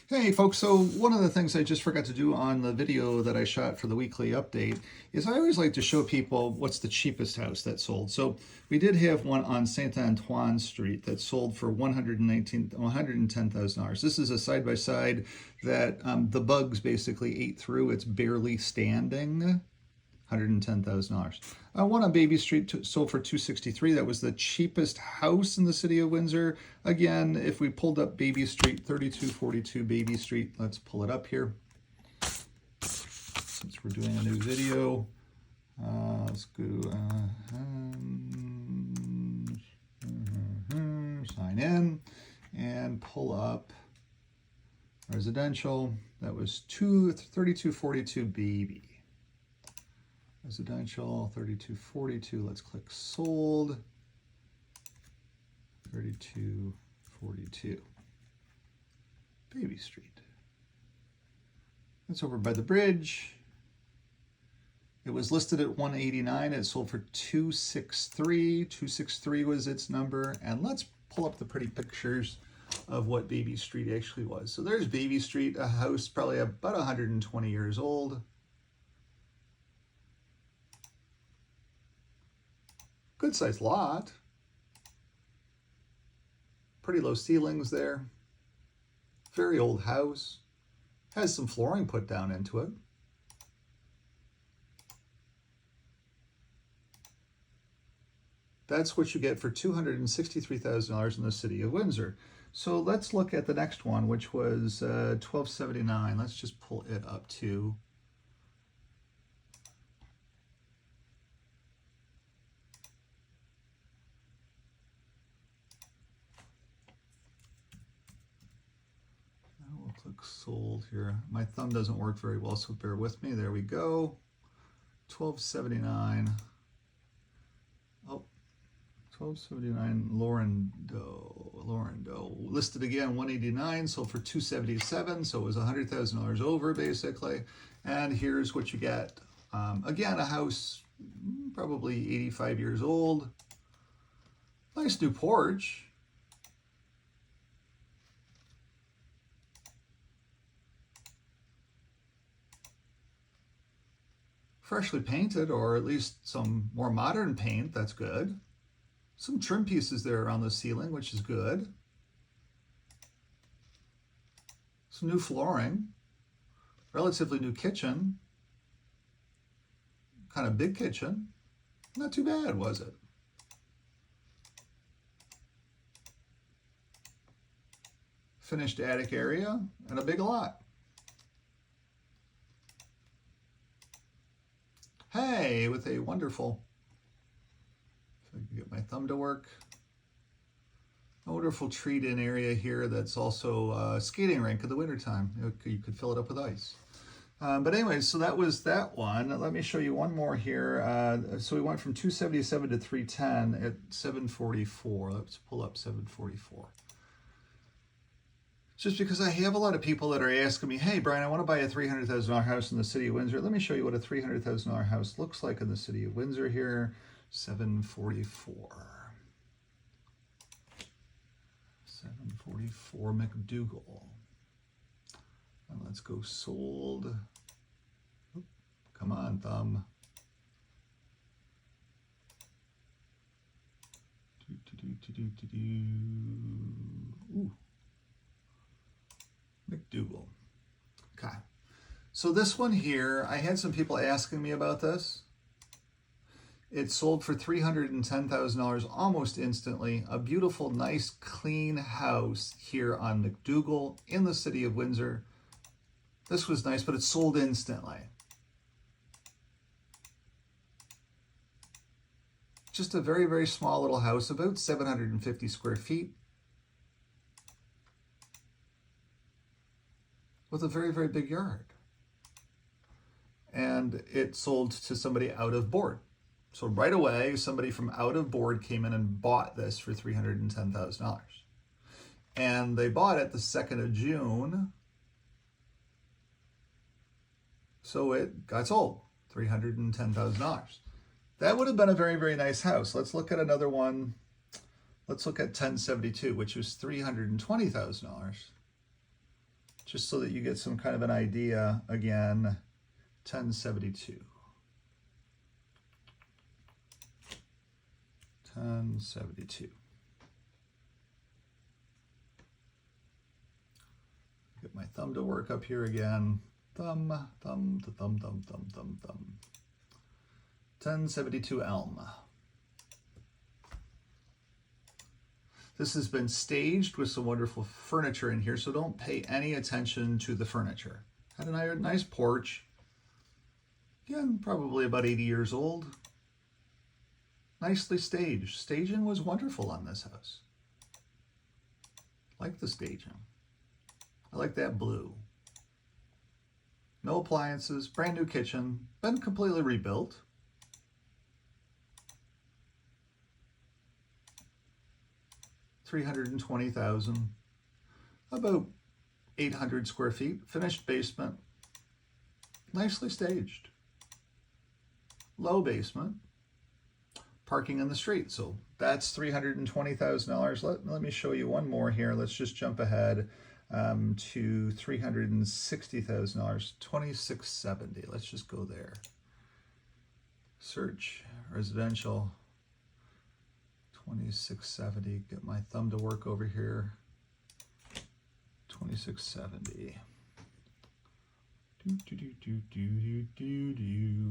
Hey folks, so one of the things I just forgot to do on the video that I shot for the weekly update is I always like to show people what's the cheapest house that sold. So we did have one on Saint Antoine Street that sold for $110,000. This is a side-by-side that the bugs basically ate through. It's barely standing. $110,000. One on Baby Street sold for $263. That was the cheapest house in the city of Windsor. Again, if we pulled up Baby Street, 3242 Baby Street, let's pull it up here. Since we're doing a new video, let's go sign in and pull up residential. That was 3242 Baby. Residential, 3242, let's click sold, 3242, Baby Street. That's over by the bridge. It was listed at 189, it sold for 263, 263 was its number, and let's pull up the pretty pictures of what Baby Street actually was. So there's Baby Street, a house probably about 120 years old. Good sized lot. Pretty low ceilings there. Very old house. Has some flooring put down into it. That's what you get for $263,000 in the city of Windsor. So let's look at the next one, which was $1,279. Let's just pull it up to click sold here. My thumb doesn't work very well, so bear with me. There we go. $1,279. Oh, $1,279 Lorando. Listed again, 189, sold for 277, so it was $100,000 over basically. And here's what you get. Again, a house probably 85 years old. Nice new porch. Freshly painted, or at least some more modern paint, that's good. Some trim pieces there around the ceiling, which is good. Some new flooring. Relatively new kitchen. Kind of big kitchen. Not too bad, was it? Finished attic area and a big lot. Hey, with a wonderful, if I can get my thumb to work, a wonderful treat-in area here that's also a skating rink in the wintertime. You could fill it up with ice. But anyways, so that was that one. Let me show you one more here. So we went from 277 to 310 at 744. Let's pull up 744. Just because I have a lot of people that are asking me, hey, Brian, I want to buy a $300,000 house in the city of Windsor. Let me show you what a $300,000 house looks like in the city of Windsor here. 744. 744 McDougal. And let's go sold. Oop, come on, thumb. Ooh. McDougal. Okay. So this one here, I had some people asking me about this. It sold for $310,000 almost instantly. A beautiful, nice, clean house here on McDougal in the city of Windsor. This was nice, but it sold instantly. Just a very, very small little house, about 750 square feet. With a very, very big yard. And it sold to somebody out of board. So right away, somebody from out of board came in and bought this for $310,000. And they bought it the 2nd of June. So it got sold, $310,000. That would have been a very, very nice house. Let's look at another one. Let's look at 1072, which was $320,000. just so that you get some kind of an idea. Again, 1072. 1072. Get my thumb to work up here again. Thumb, thumb, thumb, thumb, thumb, thumb, thumb. 1072 Elm. This has been staged with some wonderful furniture in here, so don't pay any attention to the furniture. Had a nice porch. Again, probably about 80 years old. Nicely staged. Staging was wonderful on this house. Like the staging. I like that blue. No appliances, brand new kitchen, been completely rebuilt. $320,000, about 800 square feet, finished basement, nicely staged. Low basement, parking in the street. So that's $320,000. Let me show you one more here. Let's just jump ahead to $360,000, 2670. Let's just go there. Search residential. 2670, get my thumb to work over here. 2670.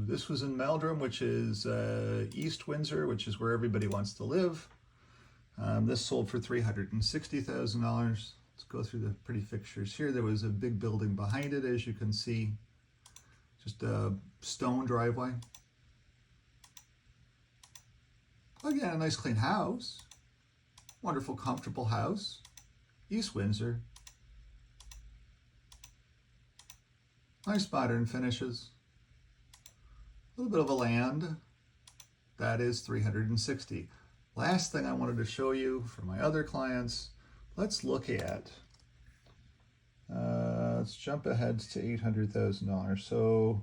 This was in Meldrum, which is East Windsor, which is where everybody wants to live. This sold for $360,000. Let's go through the pretty fixtures here. There was a big building behind it, as you can see. Just a stone driveway. Again, a nice clean house. Wonderful, comfortable house. East Windsor. Nice modern finishes. A little bit of a land. That is $360,000. Last thing I wanted to show you for my other clients, let's look at, let's jump ahead to $800,000. So,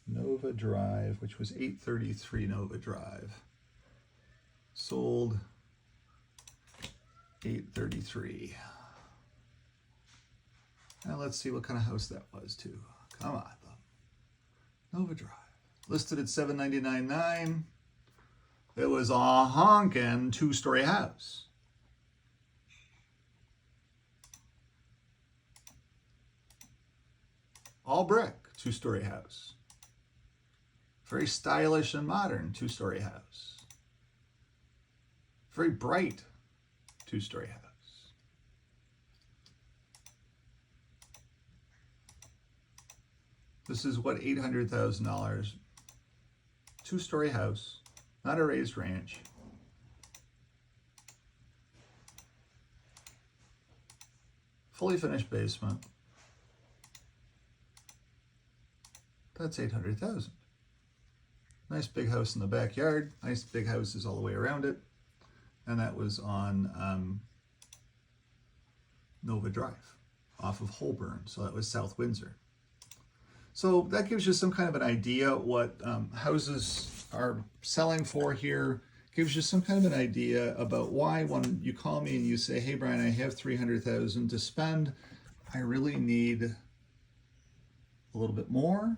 Nova Drive, which was 833 Nova Drive, sold 833. Now let's see what kind of house that was too. Come on, Nova Drive, listed at $799,900. It was a honkin' 2-story house. All brick 2-story house. Very stylish and modern 2-story house. Very bright 2-story house. This is what, $800,000. 2-story house, not a raised ranch. Fully finished basement. That's $800,000. Nice big house in the backyard. Nice big houses all the way around it. And that was on Nova Drive off of Holborn. So that was South Windsor. So that gives you some kind of an idea what houses are selling for here. Gives you some kind of an idea about why when you call me and you say, hey Brian, I have $300,000 to spend, I really need a little bit more,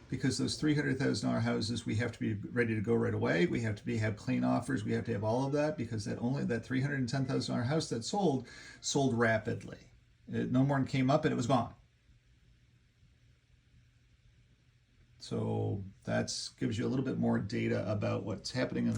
because those $300,000 houses, we have to be ready to go right away. We have to have clean offers. We have to have all of that, because that $310,000 house that sold rapidly. No more than came up and it was gone. So that gives you a little bit more data about what's happening in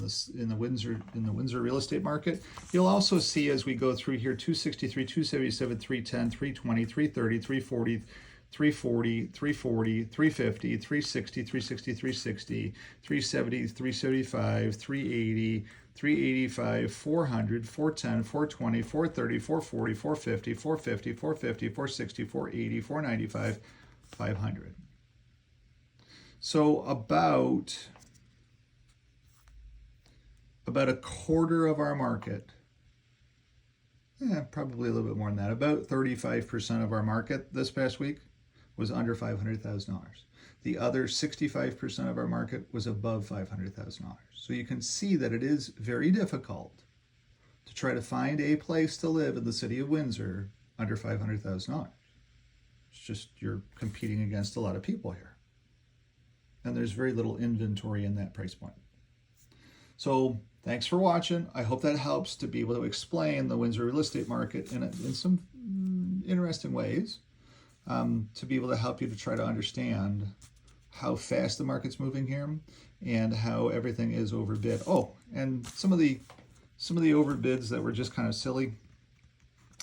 the Windsor real estate market. You'll also see as we go through here, 263, 277, 310, 320, 330, 340, 340, 340, 350, 360, 360, 360, 370, 375, 380, 385, 400, 410, 420, 430, 440, 450, 450, 450, 460, 480, 495, 500. So about a quarter of our market, probably a little bit more than that, about 35% of our market this past week was under $500,000. The other 65% of our market was above $500,000. So you can see that it is very difficult to try to find a place to live in the city of Windsor under $500,000. It's just you're competing against a lot of people here. And there's very little inventory in that price point. So thanks for watching. I hope that helps to be able to explain the Windsor real estate market in some interesting ways, to be able to help you to try to understand how fast the market's moving here and how everything is overbid. Oh, and some of the overbids that were just kind of silly.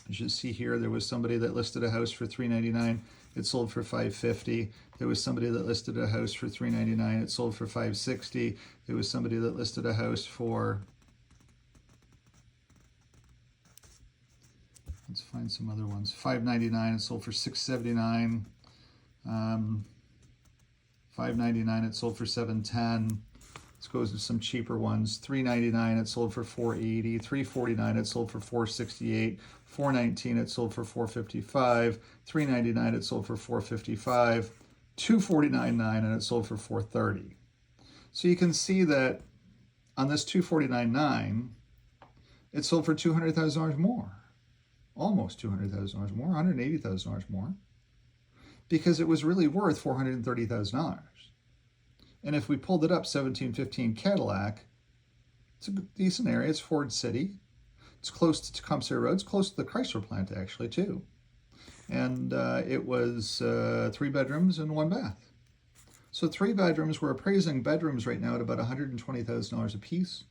You should see here, there was somebody that listed a house for $399. It sold for $550. There was somebody that listed a house for $399. It sold for $560. There was somebody that listed a house for, let's find some other ones, $599. It sold for $679. $599. It sold for $710. Let's go to some cheaper ones. $399. It sold for $480. $349. It sold for $468. $419. It sold for $455. $399. It sold for $455. $249.9 and it sold for $430. So you can see that on this $249.9, it sold for $200,000 more, almost $200,000 more, $180,000 more, because it was really worth $430,000. And if we pulled it up, 1715 Cadillac, it's a decent area. It's Ford City. It's close to Tecumseh Road. It's close to the Chrysler plant, actually, too. And it was 3 bedrooms and 1 bath. So 3 bedrooms, we're appraising bedrooms right now at about $120,000 a piece.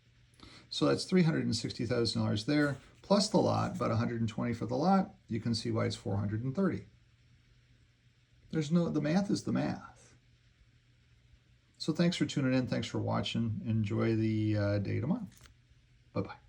So that's $360,000 there, plus the lot, about $120 for the lot. You can see why it's $430. The math is the math. So thanks for tuning in. Thanks for watching. Enjoy the day tomorrow. Bye-bye.